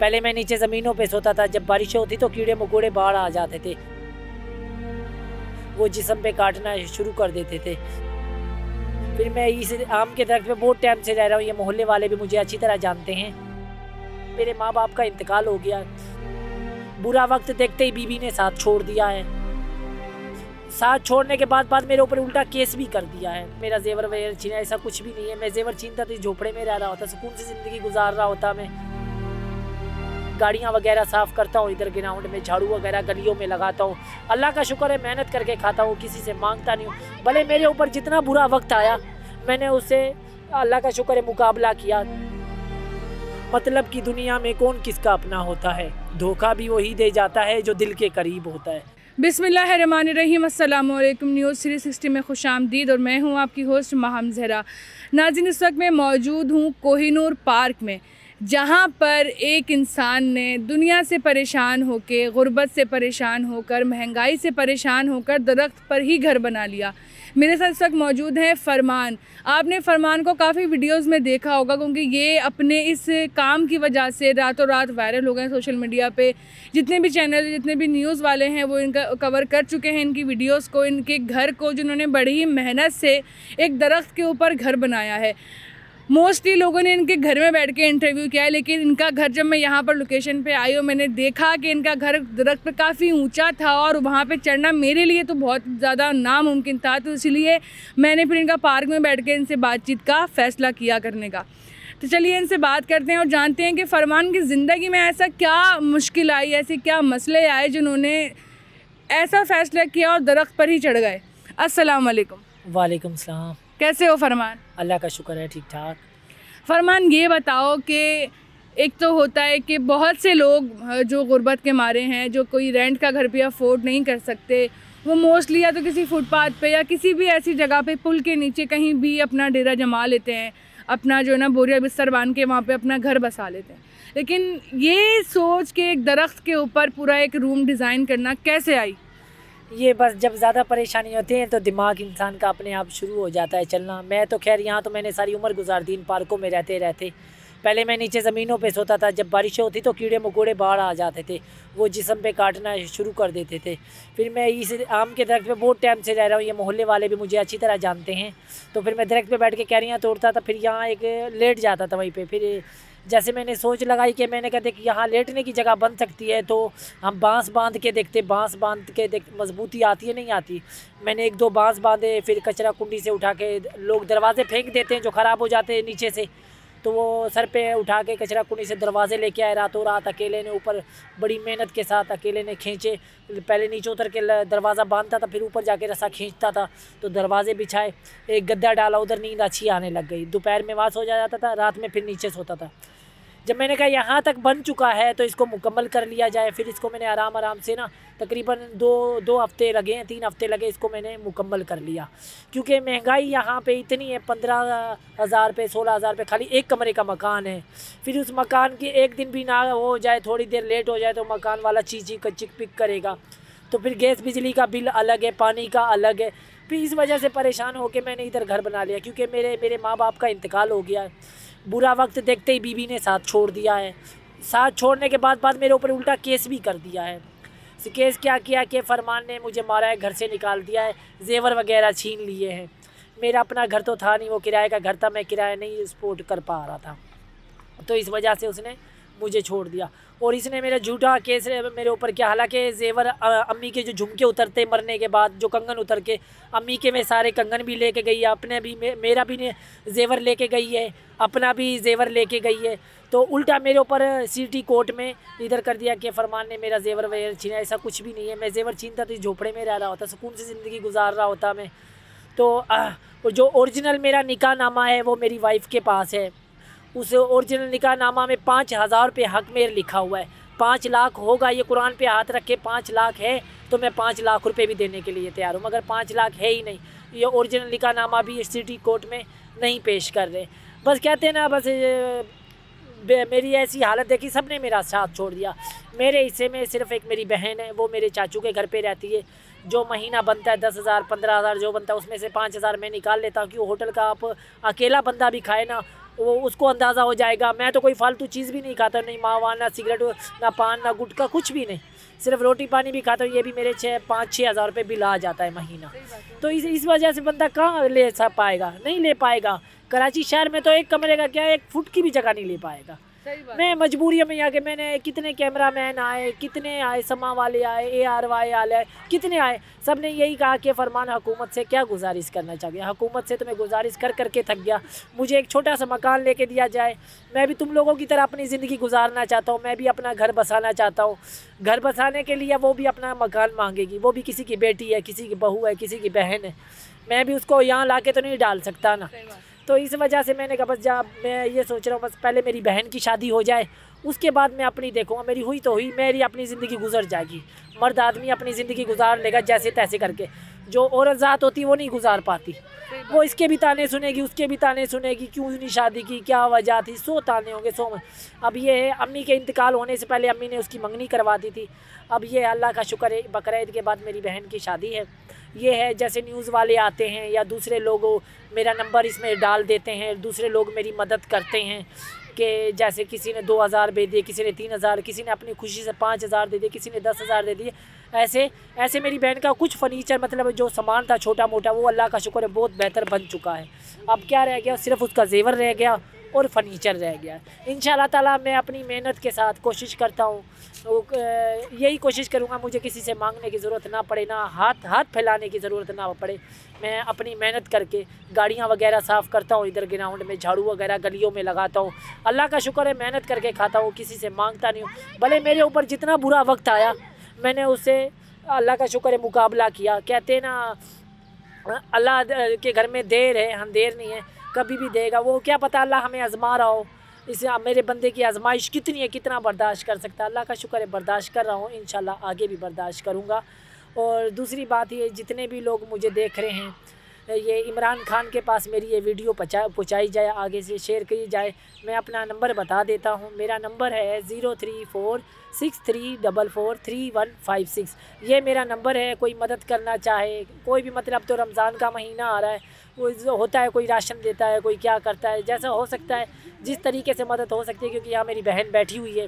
पहले मैं नीचे ज़मीनों पे सोता था, जब बारिशें होती तो कीड़े मकोड़े बाहर आ जाते थे, वो जिस्म पे काटना शुरू कर देते थे। फिर मैं इस आम के दरख्त पे बहुत टाइम से रह रहा हूँ, ये मोहल्ले वाले भी मुझे अच्छी तरह जानते हैं। मेरे माँ बाप का इंतकाल हो गया, बुरा वक्त देखते ही बीवी ने साथ छोड़ दिया है। साथ छोड़ने के बाद मेरे ऊपर उल्टा केस भी कर दिया है। मेरा जेवर वेवर छीना, ऐसा कुछ भी नहीं है। मैं जेवर छीनता तो झोपड़े में रह रहा होता, सुकून से ज़िंदगी गुजार रहा होता। मैं गाड़ियाँ वगैरह साफ़ करता हूँ, इधर ग्राउंड में झाड़ू वगैरह गलियों में लगाता हूँ। अल्लाह का शुक्र है, मेहनत करके खाता हूँ, किसी से मांगता नहीं हूँ। भले मेरे ऊपर जितना बुरा वक्त आया, मैंने उससे अल्लाह का शुक्र है मुकाबला किया। मतलब कि दुनिया में कौन किसका अपना होता है, धोखा भी वही दे जाता है जो दिल के करीब होता है। बिस्मिल्लाहिर्रहमानिर्रहीम, अस्सलाम वालेकुम। न्यूज़ 360 में खुशामदीद और मैं हूँ आपकी होस्ट महम ज़हरा। नाज़रीन, इस वक्त मैं मौजूद हूँ कोहिनूर पार्क में, जहाँ पर एक इंसान ने दुनिया से परेशान होकर, गुर्बत से परेशान होकर, महंगाई से परेशान होकर दरख्त पर ही घर बना लिया। मेरे साथ इस वक्त मौजूद हैं फरमान। आपने फरमान को काफ़ी वीडियोस में देखा होगा, क्योंकि ये अपने इस काम की वजह से रातों रात वायरल हो गए सोशल मीडिया पे। जितने भी चैनल, जितने भी न्यूज़ वाले हैं, वो इनका कवर कर चुके हैं, इनकी वीडियोस को, इनके घर को, जिन्होंने बड़ी ही मेहनत से एक दरख्त के ऊपर घर बनाया है। मोस्टली लोगों ने इनके घर में बैठ के इंटरव्यू किया है, लेकिन इनका घर जब मैं यहाँ पर लोकेशन पे आई और मैंने देखा कि इनका घर दरख्त पे काफ़ी ऊंचा था और वहाँ पे चढ़ना मेरे लिए तो बहुत ज़्यादा नामुमकिन था, तो इसलिए मैंने फिर इनका पार्क में बैठ के इनसे बातचीत का फ़ैसला किया करने का। तो चलिए इनसे बात करते हैं और जानते हैं कि फरमान की ज़िंदगी में ऐसा क्या मुश्किल आई, ऐसे क्या मसले आए जिन्होंने ऐसा फ़ैसला किया और दरख्त पर ही चढ़ गए। अस्सलाम वालेकुम। वालेकुम सलाम। कैसे हो फरमान? अल्लाह का शुक्र है, ठीक ठाक। फरमान, ये बताओ कि एक तो होता है कि बहुत से लोग जो गुर्बत के मारे हैं, जो कोई रेंट का घर भी अफोर्ड नहीं कर सकते, वो मोस्टली या तो किसी फुटपाथ पे या किसी भी ऐसी जगह पे पुल के नीचे कहीं भी अपना डेरा जमा लेते हैं, अपना जो है ना बोरिया बिस्तर बांध के वहाँ पे अपना घर बसा लेते हैं। लेकिन ये सोच के एक दरख्त के ऊपर पूरा एक रूम डिज़ाइन करना कैसे आई? ये बस जब ज़्यादा परेशानी होती है तो दिमाग इंसान का अपने आप शुरू हो जाता है चलना। मैं तो खैर यहाँ तो मैंने सारी उम्र गुजार दी इन पार्कों में रहते रहते। पहले मैं नीचे ज़मीनों पे सोता था, जब बारिशें होती तो कीड़े मकोड़े बाहर आ जाते थे, वो जिस्म पे काटना शुरू कर देते थे। फिर मैं इस आम के दरख्त पे बहुत टाइम से रह रहा हूँ, ये मोहल्ले वाले भी मुझे अच्छी तरह जानते हैं। तो फिर मैं दरख्त पे बैठ के कैरियाँ तोड़ता था, फिर यहाँ एक लेट जाता था वहीं पे। फिर जैसे मैंने सोच लगाई कि मैंने कहा कि यहाँ लेटने की जगह बन सकती है, तो हम बांस बांध के देखते, बांस बांध के देख मजबूती आती है नहीं आती। मैंने एक दो बांस बांधे, फिर कचरा कुंडी से उठा के, लोग दरवाजे फेंक देते हैं जो ख़राब हो जाते हैं नीचे से, तो वो सर पे उठा के कचरा कुंडी से दरवाजे लेके आए। रातों रात अकेले ने ऊपर बड़ी मेहनत के साथ अकेले ने खींचे। पहले नीचे उतर के दरवाज़ा बांधता था, फिर ऊपर जाके रस्सा खींचता था, तो दरवाजे बिछाए, एक गद्दा डाला, उधर नींद अच्छी आने लग गई। दोपहर में वहाँ सो जाता था, रात में फिर नीचे सोता था। जब मैंने कहा यहाँ तक बन चुका है तो इसको मुकम्मल कर लिया जाए, फिर इसको मैंने आराम से ना तकरीबन दो हफ्ते लगे हैं, 3 हफ्ते लगे, इसको मैंने मुकम्मल कर लिया। क्योंकि महंगाई यहाँ पे इतनी है, 15,000 रुपये 16,000 रुपये खाली एक कमरे का मकान है। फिर उस मकान की एक दिन भी ना हो जाए, थोड़ी देर लेट हो जाए तो मकान वाला चीज़ चिक पिक करेगा। तो फिर गैस बिजली का बिल अलग है, पानी का अलग है। फिर इस वजह से परेशान होकर मैंने इधर घर बना लिया, क्योंकि मेरे माँ बाप का इंतकाल हो गया है। बुरा वक्त देखते ही बीवी ने साथ छोड़ दिया है। साथ छोड़ने के बाद मेरे ऊपर उल्टा केस भी कर दिया है। केस क्या किया कि फरमान ने मुझे मारा है, घर से निकाल दिया है, जेवर वगैरह छीन लिए हैं। मेरा अपना घर तो था नहीं, वो किराए का घर था, मैं किराया नहीं सपोर्ट कर पा रहा था, तो इस वजह से उसने मुझे छोड़ दिया। और इसने मेरा झूठा केस मेरे ऊपर किया। हालांकि जेवर अम्मी के जो झुमके उतरते मरने के बाद, जो कंगन उतर के अम्मी के में सारे कंगन भी लेके गई है, अपने भी मेरा भी ने जेवर लेके गई है, अपना भी जेवर लेके गई है। तो उल्टा मेरे ऊपर सिटी कोर्ट में इधर कर दिया कि फरमान ने मेरा जेवर वगैरह छीना। ऐसा कुछ भी नहीं है। मैं जेवर छीनता तो झोपड़े में रह रहा होता, सुकून से ज़िंदगी गुजार रहा होता मैं। तो जो ओरिजिनल मेरा निकाह नामा है वो मेरी वाइफ के पास है। उस ओरिजिनल निकाह नामा में 5,000 रुपये हक मेर लिखा हुआ है। 5 लाख होगा, ये कुरान पे हाथ रख के 5 लाख है तो मैं 5 लाख रुपए भी देने के लिए तैयार हूँ, मगर 5 लाख है ही नहीं। ये ओरिजिनल निकाह नामा भी सिटी कोर्ट में नहीं पेश कर रहे। बस कहते हैं ना, बस मेरी ऐसी हालत देखी, सब ने मेरा साथ छोड़ दिया। मेरे हिस्से में सिर्फ एक मेरी बहन है, वो मेरे चाचू के घर पे रहती है। जो महीना बनता है 10,000 15,000 जो बनता है, उसमें से 5,000 मैं निकाल लेता हूँ। कि होटल का आप अकेला बंदा भी खाए ना, वो उसको अंदाज़ा हो जाएगा। मैं तो कोई फालतू चीज़ भी नहीं खाता, नहीं मावा, ना सिगरेट, ना पान, ना गुटखा, कुछ भी नहीं, सिर्फ रोटी पानी भी खाता हूँ। ये भी मेरे 5-6 हज़ार रुपये बिल आ जाता है महीना। तो इस वजह से बंदा कहाँ ले पाएगा, नहीं ले पाएगा। कराची शहर में तो एक कमरे का क्या 1 फुट की भी जगह नहीं ले पाएगा। मैं मजबूरियों में आके मैंने कितने कैमरामैन आए, कितने आए, समा वाले आए, ARY आए, कितने आए, सब ने यही कहा कि फरमान हुकूमत से क्या गुजारिश करना चाहिए। हुकूमत से तो मैं गुजारिश कर करके थक गया, मुझे एक छोटा सा मकान लेके दिया जाए। मैं भी तुम लोगों की तरह अपनी ज़िंदगी गुजारना चाहता हूँ, मैं भी अपना घर बसाना चाहता हूँ। घर बसाने के लिए वो भी अपना मकान मांगेगी, वो भी किसी की बेटी है, किसी की बहू है, किसी की बहन है। मैं भी उसको यहाँ ला के तो नहीं डाल सकता ना। तो इस वजह से मैंने कहा बस मैं ये सोच रहा हूँ बस पहले मेरी बहन की शादी हो जाए, उसके बाद मैं अपनी देखूँगा। मेरी हुई तो हुई, मेरी अपनी ज़िंदगी गुजर जाएगी। मर्द आदमी अपनी ज़िंदगी गुजार लेगा जैसे तैसे करके। जो औरत ज़ात होती है वो नहीं गुजार पाती, वो इसके भी ताने सुनेगी, उसके भी ताने सुनेगी, क्यों नहीं शादी की, क्या वजह थी, 100 ताने होंगे 100 में। अब ये है अम्मी के इंतकाल होने से पहले अम्मी ने उसकी मंगनी करवा दी थी। अब ये अल्लाह का शुक्र है बकरा ईद के बाद मेरी बहन की शादी है। ये है जैसे न्यूज़ वाले आते हैं या दूसरे लोग मेरा नंबर इसमें डाल देते हैं, दूसरे लोग मेरी मदद करते हैं कि जैसे किसी ने 2000 दे दिए, किसी ने 3000, किसी ने अपनी खुशी से 5000 दे दिए, किसी ने 10,000 दे दिए। ऐसे मेरी बहन का कुछ फर्नीचर मतलब जो सामान था छोटा मोटा वो अल्लाह का शुक्र है बहुत बेहतर बन चुका है। अब क्या रह गया, सिर्फ उसका जेवर रह गया और फर्नीचर रह गया। इंशाल्लाह ताला मैं अपनी मेहनत के साथ कोशिश करता हूँ, तो यही कोशिश करूँगा मुझे किसी से मांगने की ज़रूरत ना पड़े, ना हाथ फैलाने की ज़रूरत ना पड़े। मैं अपनी मेहनत करके गाड़ियाँ वगैरह साफ़ करता हूँ, इधर ग्राउंड में झाड़ू वगैरह गलियों में लगाता हूँ। अल्लाह का शुक्र है मेहनत करके खाता हूँ, किसी से मांगता नहीं हूँ। भले मेरे ऊपर जितना बुरा वक्त आया मैंने उससे अल्लाह का शुक्र है मुकाबला किया। कहते हैं ना अल्लाह के घर में देर है अंधेर नहीं है, कभी भी देगा। वो क्या पता अल्लाह हमें आजमा रहा हो, इसे मेरे बंदे की आजमाइश कितनी है, कितना बर्दाश्त कर सकता है। अल्लाह का शुक्र है बर्दाश्त कर रहा हूँ, इंशाल्लाह आगे भी बर्दाश्त करूँगा। और दूसरी बात ये, जितने भी लोग मुझे देख रहे हैं, ये इमरान खान के पास मेरी ये वीडियो पहुँचाई जाए, आगे से शेयर की जाए। मैं अपना नंबर बता देता हूँ, मेरा नंबर है 034634435156। ये मेरा नंबर है। कोई मदद करना चाहे, कोई भी मतलब, तो रमज़ान का महीना आ रहा है, वो होता है, कोई राशन देता है, कोई क्या करता है, जैसा हो सकता है जिस तरीके से मदद हो सकती है। क्योंकि यहाँ मेरी बहन बैठी हुई है,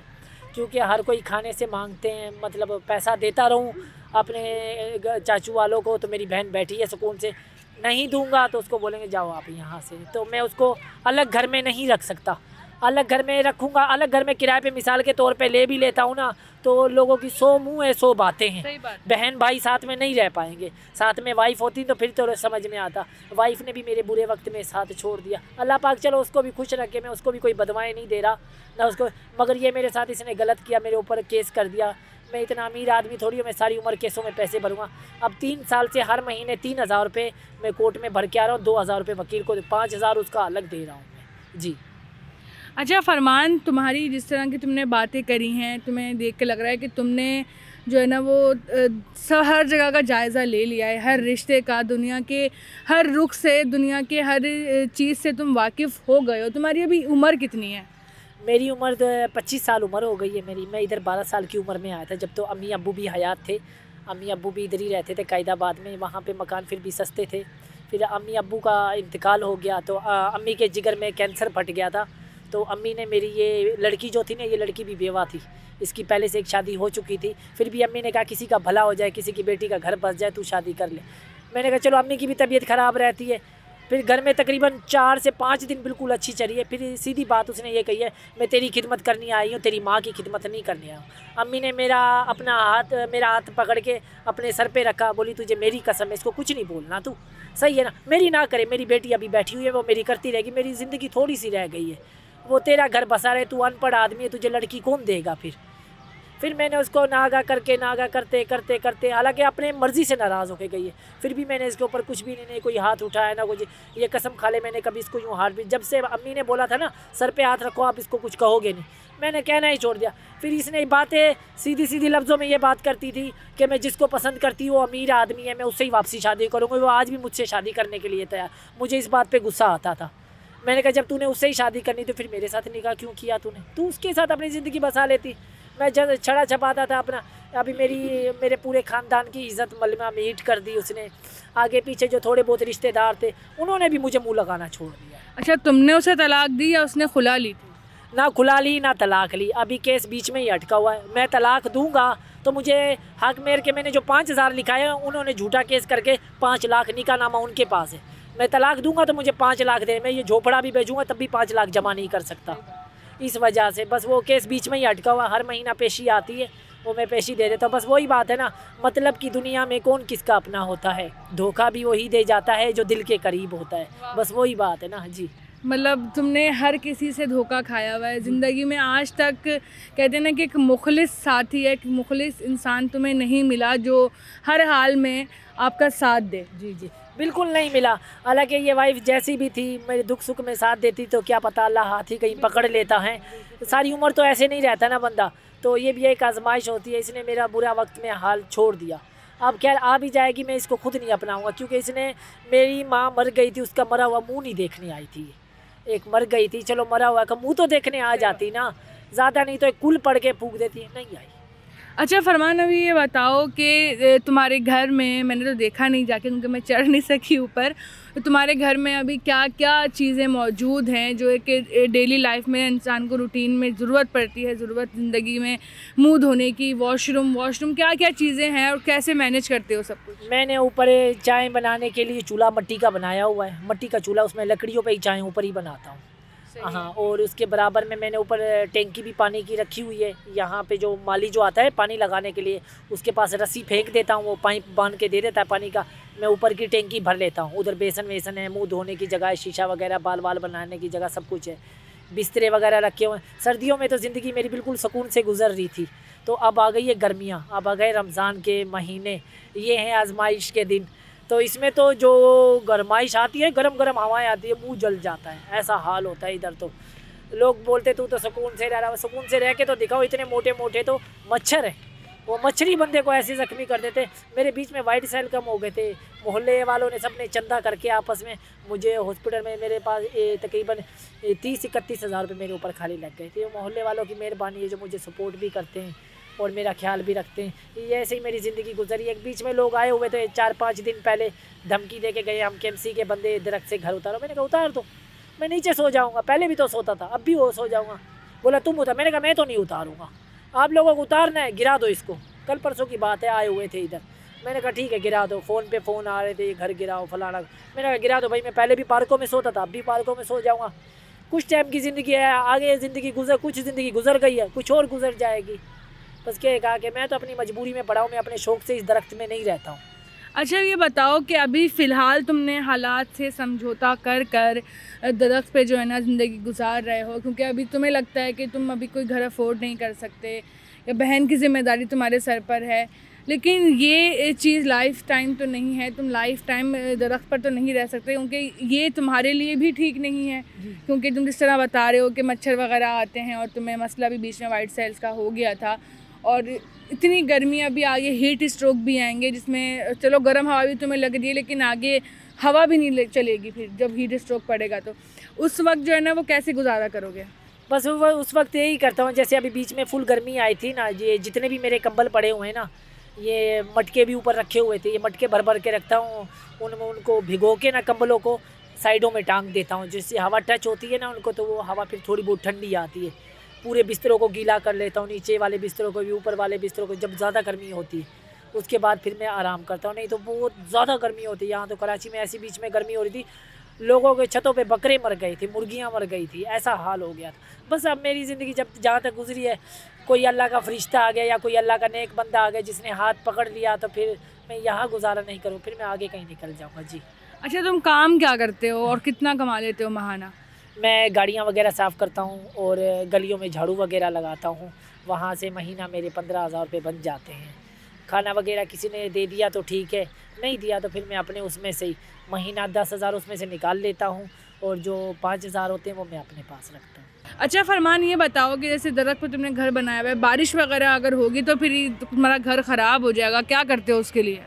क्योंकि हर कोई खाने से मांगते हैं, मतलब पैसा देता रहूँ अपने चाचू वालों को, तो मेरी बहन बैठी है सुकून से। नहीं दूंगा तो उसको बोलेंगे जाओ आप यहाँ से, तो मैं उसको अलग घर में नहीं रख सकता। अलग घर में रखूँगा, अलग घर में किराए पे मिसाल के तौर पे ले भी लेता हूँ ना, तो लोगों की 100 मुँह है 100 बातें हैं। बहन भाई साथ में नहीं रह पाएंगे, साथ में वाइफ होती तो फिर तो समझ में आता। वाइफ ने भी मेरे बुरे वक्त में साथ छोड़ दिया। अल्लाह पाक चलो उसको भी खुश रखे, मैं उसको भी कोई बदवाएँ नहीं दे रहा ना उसको, मगर ये मेरे साथ इसने गलत किया, मेरे ऊपर केस कर दिया। मैं इतना अमीर आदमी थोड़ी हूँ, मैं सारी उम्र केसों में पैसे भरूँगा। अब 3 साल से हर महीने 3000 रुपये मैं कोर्ट में भर के आ रहा हूँ, 2000 रुपये वकील को, 5000 उसका अलग दे रहा हूँ मैं जी। अच्छा फरमान, तुम्हारी जिस तरह की तुमने बातें करी हैं, तुम्हें देख के लग रहा है कि तुमने जो है ना वो हर जगह का जायज़ा ले लिया है, हर रिश्ते का, दुनिया के हर रुख से, दुनिया के हर चीज़ से तुम वाकिफ़ हो गए हो। तुम्हारी अभी उम्र कितनी है? मेरी उम्र 25 साल उम्र हो गई है मेरी। मैं इधर 12 साल की उम्र में आया था, जब तो अम्मी अब्बू भी हयात थे। अम्मी अब्बू भी इधर ही रहते थे कायदाबाद में, वहाँ पे मकान फिर भी सस्ते थे। फिर अम्मी अब्बू का इंतकाल हो गया तो अम्मी के जिगर में कैंसर फट गया था। तो अम्मी ने मेरी ये लड़की जो थी ना, ये लड़की भी बेवा थी, इसकी पहले से एक शादी हो चुकी थी। फिर भी अम्मी ने कहा किसी का भला हो जाए, किसी की बेटी का घर बस जाए, तू शादी कर ले। मैंने कहा चलो, अम्मी की भी तबीयत ख़राब रहती है। फिर घर में तकरीबन 4 से 5 दिन बिल्कुल अच्छी चली है। फिर सीधी बात उसने ये कही है, मैं तेरी खिदमत करनी आई हूँ, तेरी माँ की खिदमत नहीं करनी आई हूँ। अम्मी ने मेरा हाथ पकड़ के अपने सर पे रखा, बोली तुझे मेरी कसम है, इसको कुछ नहीं बोलना, तू सही है ना, मेरी ना करे। मेरी बेटी अभी बैठी हुई है, वो मेरी करती रहेगी, मेरी ज़िंदगी थोड़ी सी रह गई है, वो तेरा घर बसा रहे, तू अनपढ़ आदमी है, तुझे लड़की कौन देगा। फिर मैंने उसको नागा करते करते हालांकि अपने मर्ज़ी से नाराज़ होके गई है, फिर भी मैंने इसके ऊपर कुछ भी नहीं कोई हाथ उठाया ना कुछ। ये कसम खा ले, मैंने कभी इसको यूँ हाथ भी, जब से अम्मी ने बोला था ना सर पे हाथ रखो, आप इसको कुछ कहोगे नहीं, मैंने कहना ही छोड़ दिया। फिर इसने बातें सीधी लफ्ज़ों में ये बात करती थी कि मैं जिसको पसंद करती हूँ वो अमीर आदमी है, मैं उससे ही वापसी शादी करूँगी। वो आज भी मुझसे शादी करने के लिए तैयार। मुझे इस बात पर गुस्सा आता था। मैंने कहा जब तूने उससे ही शादी करनी तो फिर मेरे साथ निकाह क्यों किया तूने, तू उसके साथ अपनी ज़िंदगी बसा लेती। मैं जब छड़ा छपाता था अपना, अभी मेरे पूरे ख़ानदान की इज़्ज़त मलमा मीट कर दी उसने। आगे पीछे जो थोड़े बहुत रिश्तेदार थे उन्होंने भी मुझे मुँह लगाना छोड़ दिया। अच्छा, तुमने उसे तलाक दी या उसने खुला ली थी? ना खुला ली ना तलाक ली, अभी केस बीच में ही अटका हुआ है। मैं तलाक दूंगा तो मुझे हक मेर के मैंने जो 5,000 लिखा है उन्होंने झूठा केस करके 5 लाख निकाहनामा उनके पास है। मैं तलाक दूंगा तो मुझे 5 लाख दे, मैं ये झोपड़ा भी बेचूंगा तब भी 5 लाख जमा नहीं कर सकता। इस वजह से बस वो केस बीच में ही अटका हुआ। हर महीना पेशी आती है, वो मैं पेशी दे देता हूँ। बस वही बात है ना, मतलब की दुनिया में कौन किसका अपना होता है, धोखा भी वही दे जाता है जो दिल के करीब होता है। बस वही बात है ना जी। मतलब तुमने हर किसी से धोखा खाया हुआ है ज़िंदगी में आज तक। कहते हैं ना कि एक मुखलिस साथी है, एक मुखलिस इंसान तुम्हें नहीं मिला जो हर हाल में आपका साथ दे। जी जी, बिल्कुल नहीं मिला। हालांकि ये वाइफ जैसी भी थी मेरे दुख सुख में साथ देती, तो क्या पता अल्लाह हाथ ही कहीं पकड़ लेता है। सारी उम्र तो ऐसे नहीं रहता ना बंदा, तो ये भी एक आजमाइश होती है। इसने मेरा बुरा वक्त में हाल छोड़ दिया, अब खैर आ भी जाएगी, मैं इसको खुद नहीं अपनाऊंगा। क्योंकि इसने, मेरी माँ मर गई थी, उसका मरा हुआ मुँह नहीं देखने आई थी। एक मर गई थी, चलो मरा हुआ का मुँह तो देखने आ जाती ना, ज़्यादा नहीं तो एक कुल पड़ के फूंक देती, नहीं आई। अच्छा फरमान, अभी ये बताओ कि तुम्हारे घर में, मैंने तो देखा नहीं जाके क्योंकि मैं चढ़ नहीं सकी ऊपर, तो तुम्हारे घर में अभी क्या क्या चीज़ें मौजूद हैं जो एक डेली लाइफ में इंसान को रूटीन में ज़रूरत पड़ती है, ज़रूरत ज़िंदगी में मुंह धोने की, वॉशरूम क्या क्या चीज़ें हैं और कैसे मैनेज करते हो सब कुछ? मैंने ऊपर चाय बनाने के लिए चूल्हा मिट्टी का बनाया हुआ है, मिट्टी का चूल्हा, उसमें लकड़ियों पे ही चाय ऊपर ही बनाता हूँ। हाँ, और उसके बराबर में मैंने ऊपर टैंकी भी पानी की रखी हुई है। यहाँ पे जो माली जो आता है पानी लगाने के लिए, उसके पास रस्सी फेंक देता हूँ, वो पाइप बांध के दे देता है पानी का। मैं ऊपर की टैंकी भर लेता हूँ। उधर बेसन वेसन है, मुंह धोने की जगह है, शीशा वगैरह, बाल बाल बनाने की जगह, सब कुछ है। बिस्तरे वगैरह रखे हुए हैं। सर्दियों में तो ज़िंदगी मेरी बिल्कुल सुकून से गुजर रही थी, तो अब आ गई है गर्मियाँ, अब आ गए रमज़ान के महीने, ये हैं आजमाइश के दिन। तो इसमें तो जो गरमाइश आती है, गरम गरम हवाएं आती है, मुंह जल जाता है, ऐसा हाल होता है इधर। तो लोग बोलते तू तो सुकून से रह रहा है, सुकून से रह के तो दिखाओ। इतने मोटे मोटे तो मच्छर है, वो मच्छरी बंदे को ऐसे ज़ख्मी कर देते। मेरे बीच में वाइट सेल कम हो गए थे, मोहल्ले वालों ने सब ने चंदा करके आपस में मुझे हॉस्पिटल में, मेरे पास तकरीबन 30-31 हज़ार रुपये मेरे ऊपर खाली लग गए थे। मोहल्ले वालों की मेहरबानी है जो मुझे सपोर्ट भी करते हैं और मेरा ख्याल भी रखते हैं। ये ऐसे ही मेरी ज़िंदगी गुजरी। एक बीच में लोग आए हुए थे 4-5 दिन पहले, धमकी दे के गए, हम KMC के बंदे दरख्त से घर उतारो। मैंने कहा उतार दो, मैं नीचे सो जाऊंगा, पहले भी तो सोता था, अब भी वो सो जाऊंगा। बोला तुम उतार, मैंने कहा मैं तो नहीं उतारूंगा, आप लोगों को उतारना है, गिरा दो इसको। कल परसों की बात है, आए हुए थे इधर, मैंने कहा ठीक है गिरा दो। फ़ोन पे फ़ोन आ रहे थे, ये घर गिराओ फलाना, मैंने कहा गिरा दो भाई, मैं पहले भी पार्कों में सोता था, अब भी पार्कों में सो जाऊँगा। कुछ टाइम की ज़िंदगी है, आगे ज़िंदगी कुछ ज़िंदगी गुजर गई है, कुछ और गुजर जाएगी। बस क्या कहा कि मैं तो अपनी मजबूरी में पड़ा हूँ, मैं अपने शौक़ से इस दरख्त में नहीं रहता हूँ। अच्छा ये बताओ कि अभी फ़िलहाल तुमने हालात से समझौता कर कर दरख्त पे जो है ना ज़िंदगी गुजार रहे हो, क्योंकि अभी तुम्हें लगता है कि तुम अभी कोई घर अफोर्ड नहीं कर सकते या बहन की ज़िम्मेदारी तुम्हारे सर पर है, लेकिन ये चीज़ लाइफ टाइम तो नहीं है, तुम लाइफ टाइम दरख्त पर तो नहीं रह सकते, क्योंकि ये तुम्हारे लिए भी ठीक नहीं है। क्योंकि तुम जिस तरह बता रहे हो कि मच्छर वगैरह आते हैं और तुम्हें मसला भी बीच में वाइट सेल्स का हो गया था, और इतनी गर्मी अभी आगे हीट स्ट्रोक भी आएंगे, जिसमें चलो गर्म हवा भी तुम्हें लग रही है लेकिन आगे हवा भी नहीं चलेगी फिर जब हीट स्ट्रोक पड़ेगा, तो उस वक्त जो है ना वो कैसे गुजारा करोगे? बस उस वक्त यही करता हूँ, जैसे अभी बीच में फुल गर्मी आई थी ना, ये जितने भी मेरे कंबल पड़े हुए हैं ना, ये मटके भी ऊपर रखे हुए थे, ये मटके भर भर के रखता हूँ। उनको भिगो के ना कंबलों को साइडों में टांग देता हूँ, जिससे हवा टच होती है ना उनको, तो वो हवा फिर थोड़ी बहुत ठंडी आती है। पूरे बिस्तरों को गीला कर लेता हूँ, नीचे वाले बिस्तरों को भी, ऊपर वाले बिस्तरों को, जब ज़्यादा गर्मी होती है उसके बाद फिर मैं आराम करता हूँ। नहीं तो बहुत ज़्यादा गर्मी होती है। यहाँ तो कराची में ऐसी बीच में गर्मी हो रही थी, लोगों के छतों पे बकरे मर गए थे, मुर्गियाँ मर गई थी, ऐसा हाल हो गया था। बस अब मेरी ज़िंदगी जब जहाँ तक गुजरी है, कोई अल्लाह का फरिश्ता आ गया या कोई अल्लाह का नेक बंदा आ गया जिसने हाथ पकड़ लिया, तो फिर मैं यहाँ गुजारा नहीं करूँ, फिर मैं आगे कहीं निकल जाऊँगा जी। अच्छा तुम काम क्या करते हो और कितना कमा लेते हो महाना? मैं गाड़ियाँ वगैरह साफ़ करता हूँ और गलियों में झाड़ू वगैरह लगाता हूँ, वहाँ से महीना मेरे 15,000 रुपये बन जाते हैं। खाना वगैरह किसी ने दे दिया तो ठीक है, नहीं दिया तो फिर मैं अपने उसमें से ही महीना 10,000 उसमें से निकाल लेता हूँ, और जो 5,000 होते हैं वो मैं अपने पास रखता हूँ। अच्छा फरमान, ये बताओ कि जैसे दरख्त पर तुमने घर बनाया हुआ है, बारिश वगैरह अगर होगी तो फिर तुम्हारा घर ख़राब हो जाएगा, क्या करते हो उसके लिए?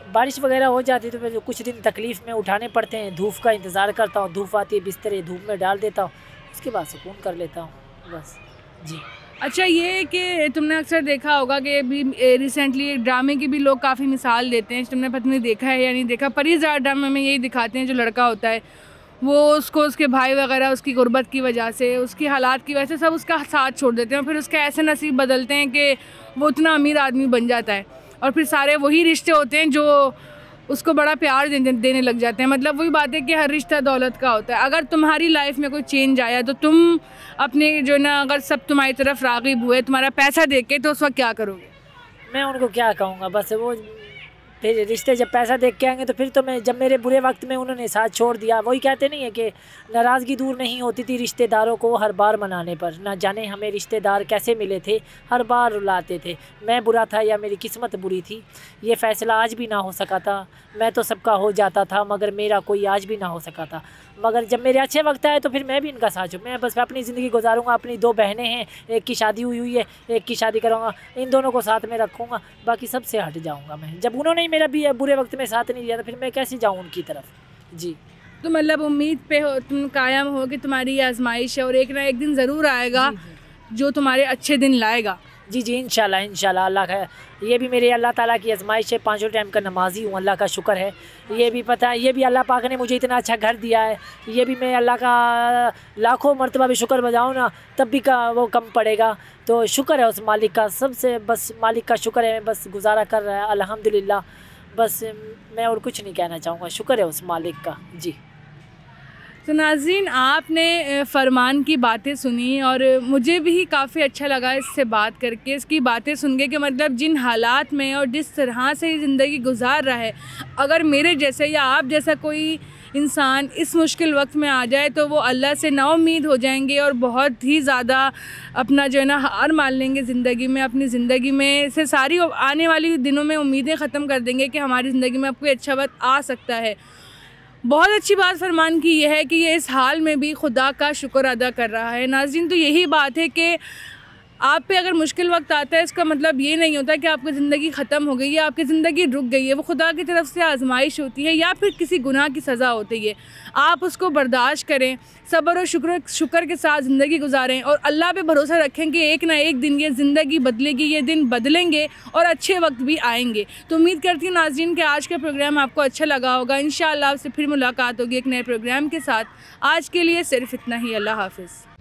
बारिश वगैरह हो जाती है तो फिर कुछ दिन तकलीफ़ में उठाने पड़ते हैं, धूप का इंतज़ार करता हूँ, धूप आती है बिस्तरे धूप में डाल देता हूँ, उसके बाद सुकून कर लेता हूँ बस जी। अच्छा ये कि तुमने अक्सर देखा होगा कि अभी रिसेंटली ड्रामे की भी लोग काफ़ी मिसाल देते हैं, तुमने पता नहीं देखा है या नहीं देखा, परिज़ार ड्रामे में यही दिखाते हैं जो लड़का होता है वो उसको उसके भाई वगैरह उसकी गुर्बत की वजह से, उसकी हालात की वजह से सब उसका साथ छोड़ देते हैं, फिर उसके ऐसे नसीब बदलते हैं कि वो इतना अमीर आदमी बन जाता है, और फिर सारे वही रिश्ते होते हैं जो उसको बड़ा प्यार देने लग जाते हैं। मतलब वही बात है कि हर रिश्ता दौलत का होता है। अगर तुम्हारी लाइफ में कोई चेंज आया तो तुम अपने जो ना, अगर सब तुम्हारी तरफ राग़िब हुए तुम्हारा पैसा देख के, तो उस वक्त क्या करोगे? मैं उनको क्या कहूँगा, बस वो फिर रिश्ते जब पैसा देख के आएंगे तो फिर तो मैं, जब मेरे बुरे वक्त में उन्होंने साथ छोड़ दिया, वही कहते नहीं है कि नाराज़गी दूर नहीं होती थी रिश्तेदारों को हर बार मनाने पर। ना जाने हमें रिश्तेदार कैसे मिले थे, हर बार रुलाते थे। मैं बुरा था या मेरी किस्मत बुरी थी, ये फ़ैसला आज भी ना हो सका था। मैं तो सबका हो जाता था मगर मेरा कोई आज भी ना हो सका था। मगर जब मेरे अच्छे वक्त आए तो फिर मैं भी इनका साथ हूँ। मैं बस अपनी ज़िंदगी गुजारूँगा। अपनी 2 बहनें हैं, एक की शादी हुई है, एक की शादी कराऊँगा, इन दोनों को साथ में रखूँगा, बाकी सबसे हट जाऊँगा मैं। जब उन्होंने ही मेरा भी बुरे वक्त में साथ नहीं दिया तो फिर मैं कैसे जाऊँ उनकी तरफ। जी, तो मतलब उम्मीद पे हो, तुम कायम हो कि तुम्हारी ये आजमाइश है और एक ना एक दिन ज़रूर आएगा जो तुम्हारे अच्छे दिन लाएगा। जी जी, इंशाल्लाह इंशाल्लाह। अल्लाह का ये भी मेरे अल्लाह ताला की आजमाइश है। 5 टाइम का नमाजी हूँ, अल्लाह का शुक्र है। ये भी पता है, ये भी अल्लाह पाक ने मुझे इतना अच्छा घर दिया है, ये भी मैं अल्लाह का लाखों मरतबा भी शुक्र बजाऊँ ना तब भी का वो कम पड़ेगा। तो शुक्र है उस मालिक का, सबसे बस मालिक का शुक्र है। बस गुजारा कर रहा है अल्हम्दुलिल्लाह। बस मैं और कुछ नहीं कहना चाहूँगा, शुक्र है उस मालिक का। जी, तो नाज़रीन, आपने फ़रमान की बातें सुनी और मुझे भी काफ़ी अच्छा लगा इससे बात करके, इसकी बातें सुन के कि मतलब जिन हालात में और जिस तरह से ज़िंदगी गुजार रहा है, अगर मेरे जैसे या आप जैसा कोई इंसान इस मुश्किल वक्त में आ जाए तो वो अल्लाह से नाउम्मीद हो जाएंगे और बहुत ही ज़्यादा अपना जो है ना हार मान लेंगे ज़िंदगी में। अपनी ज़िंदगी में से सारी आने वाली दिनों में उम्मीदें ख़त्म कर देंगे कि हमारी ज़िंदगी में अब कोई अच्छा वक्त आ सकता है। बहुत अच्छी बात फरमान की यह है कि ये इस हाल में भी खुदा का शुक्र अदा कर रहा है। नाज़रीन, तो यही बात है कि आप पे अगर मुश्किल वक्त आता है, इसका मतलब ये नहीं होता कि आपकी ज़िंदगी ख़त्म हो गई है, आपकी ज़िंदगी रुक गई है। वो खुदा की तरफ से आजमाइश होती है या फिर किसी गुनाह की सज़ा होती है। आप उसको बर्दाश्त करें, सब्र और शुक्र के साथ ज़िंदगी गुजारें और अल्लाह पे भरोसा रखें कि एक ना एक दिन ये ज़िंदगी बदलेगी, ये दिन बदलेंगे और अच्छे वक्त भी आएंगे। तो उम्मीद करती हूँ नाज़रीन कि आज का प्रोग्राम आपको अच्छा लगा होगा। इंशाअल्लाह आपसे फिर मुलाकात होगी एक नए प्रोग्राम के साथ। आज के लिए सिर्फ इतना ही। अल्लाह हाफ़िज़।